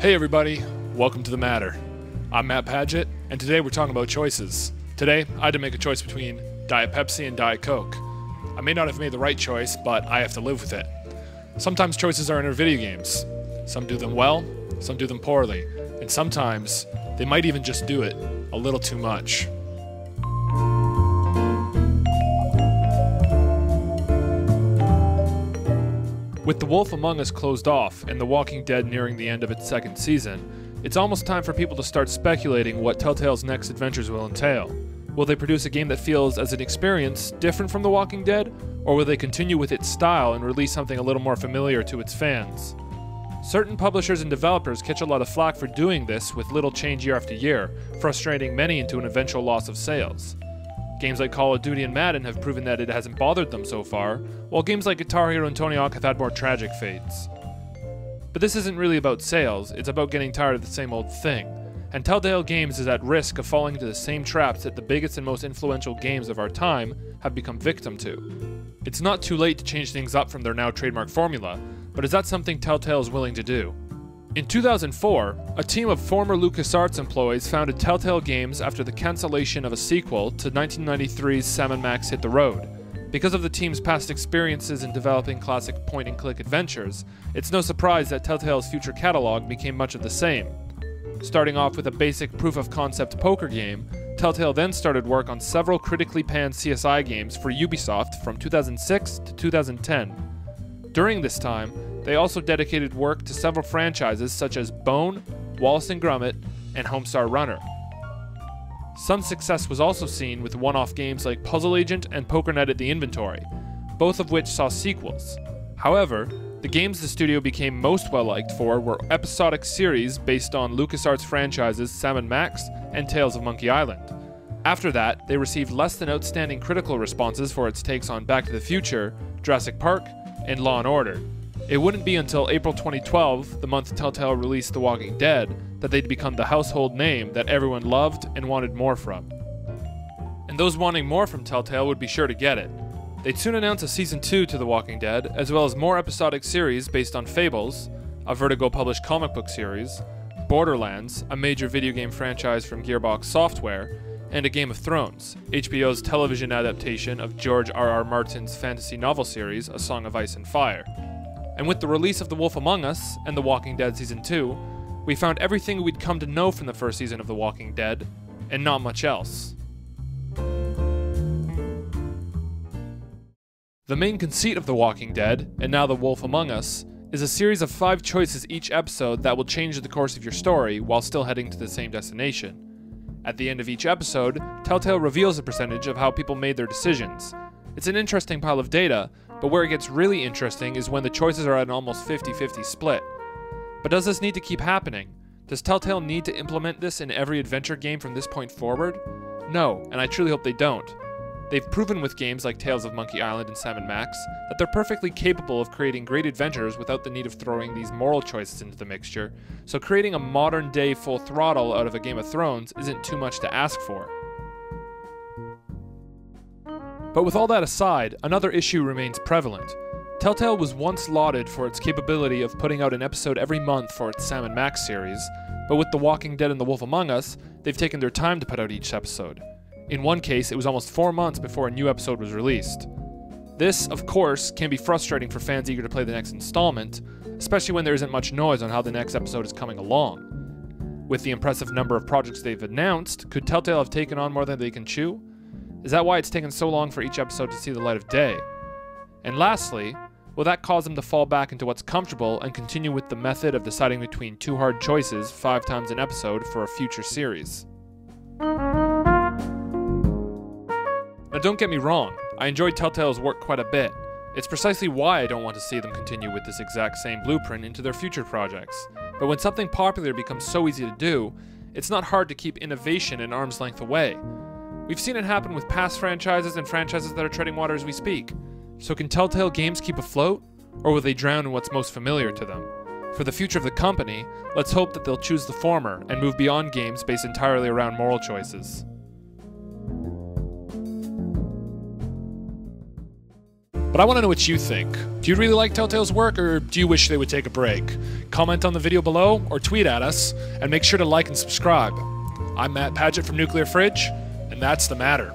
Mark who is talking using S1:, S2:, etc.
S1: Hey everybody, welcome to The Matter. I'm Matt Padgett, and today we're talking about choices. Today, I had to make a choice between Diet Pepsi and Diet Coke. I may not have made the right choice, but I have to live with it. Sometimes choices are in our video games. Some do them well, some do them poorly, and sometimes they might even just do it a little too much. With The Wolf Among Us closed off and The Walking Dead nearing the end of its second season, it's almost time for people to start speculating what Telltale's next adventures will entail. Will they produce a game that feels as an experience different from The Walking Dead, or will they continue with its style and release something a little more familiar to its fans? Certain publishers and developers catch a lot of flack for doing this with little change year after year, frustrating many into an eventual loss of sales. Games like Call of Duty and Madden have proven that it hasn't bothered them so far, while games like Guitar Hero and Tony Hawk have had more tragic fates. But this isn't really about sales, it's about getting tired of the same old thing, and Telltale Games is at risk of falling into the same traps that the biggest and most influential games of our time have become victim to. It's not too late to change things up from their now trademark formula, but is that something Telltale is willing to do? In 2004, a team of former LucasArts employees founded Telltale Games after the cancellation of a sequel to 1993's Sam & Max Hit the Road. Because of the team's past experiences in developing classic point-and-click adventures, it's no surprise that Telltale's future catalog became much of the same. Starting off with a basic proof-of-concept poker game, Telltale then started work on several critically panned CSI games for Ubisoft from 2006 to 2010. During this time, they also dedicated work to several franchises such as Bone, Wallace & Gromit, and Homestar Runner. Some success was also seen with one-off games like Puzzle Agent and PokerNet at the Inventory, both of which saw sequels. However, the games the studio became most well-liked for were episodic series based on LucasArts franchises Sam & Max and Tales of Monkey Island. After that, they received less than outstanding critical responses for its takes on Back to the Future, Jurassic Park, and Law & Order. It wouldn't be until April 2012, the month Telltale released The Walking Dead, that they'd become the household name that everyone loved and wanted more from. And those wanting more from Telltale would be sure to get it. They'd soon announce a Season 2 to The Walking Dead, as well as more episodic series based on Fables, a Vertigo-published comic book series, Borderlands, a major video game franchise from Gearbox Software, and A Game of Thrones, HBO's television adaptation of George R.R. Martin's fantasy novel series, A Song of Ice and Fire. And with the release of The Wolf Among Us and The Walking Dead Season 2, we found everything we'd come to know from the first season of The Walking Dead, and not much else. The main conceit of The Walking Dead, and now The Wolf Among Us, is a series of 5 choices each episode that will change the course of your story while still heading to the same destination. At the end of each episode, Telltale reveals a percentage of how people made their decisions. It's an interesting pile of data, but where it gets really interesting is when the choices are at an almost 50-50 split. But does this need to keep happening? Does Telltale need to implement this in every adventure game from this point forward? No, and I truly hope they don't. They've proven with games like Tales of Monkey Island and Sam & Max that they're perfectly capable of creating great adventures without the need of throwing these moral choices into the mixture, so creating a modern-day full throttle out of a Game of Thrones isn't too much to ask for. But with all that aside, another issue remains prevalent. Telltale was once lauded for its capability of putting out an episode every month for its Sam & Max series, but with The Walking Dead and The Wolf Among Us, they've taken their time to put out each episode. In one case, it was almost 4 months before a new episode was released. This, of course, can be frustrating for fans eager to play the next installment, especially when there isn't much noise on how the next episode is coming along. With the impressive number of projects they've announced, could Telltale have taken on more than they can chew? Is that why it's taken so long for each episode to see the light of day? And lastly, will that cause them to fall back into what's comfortable and continue with the method of deciding between 2 hard choices 5 times an episode for a future series? Now don't get me wrong, I enjoyed Telltale's work quite a bit. It's precisely why I don't want to see them continue with this exact same blueprint into their future projects. But when something popular becomes so easy to do, it's not hard to keep innovation an arm's length away. We've seen it happen with past franchises and franchises that are treading water as we speak. So can Telltale Games keep afloat, or will they drown in what's most familiar to them? For the future of the company, let's hope that they'll choose the former and move beyond games based entirely around moral choices. But I want to know what you think. Do you really like Telltale's work, or do you wish they would take a break? Comment on the video below, or tweet at us, and make sure to like and subscribe. I'm Matt Padgett from Nuclear Fridge, and that's the matter.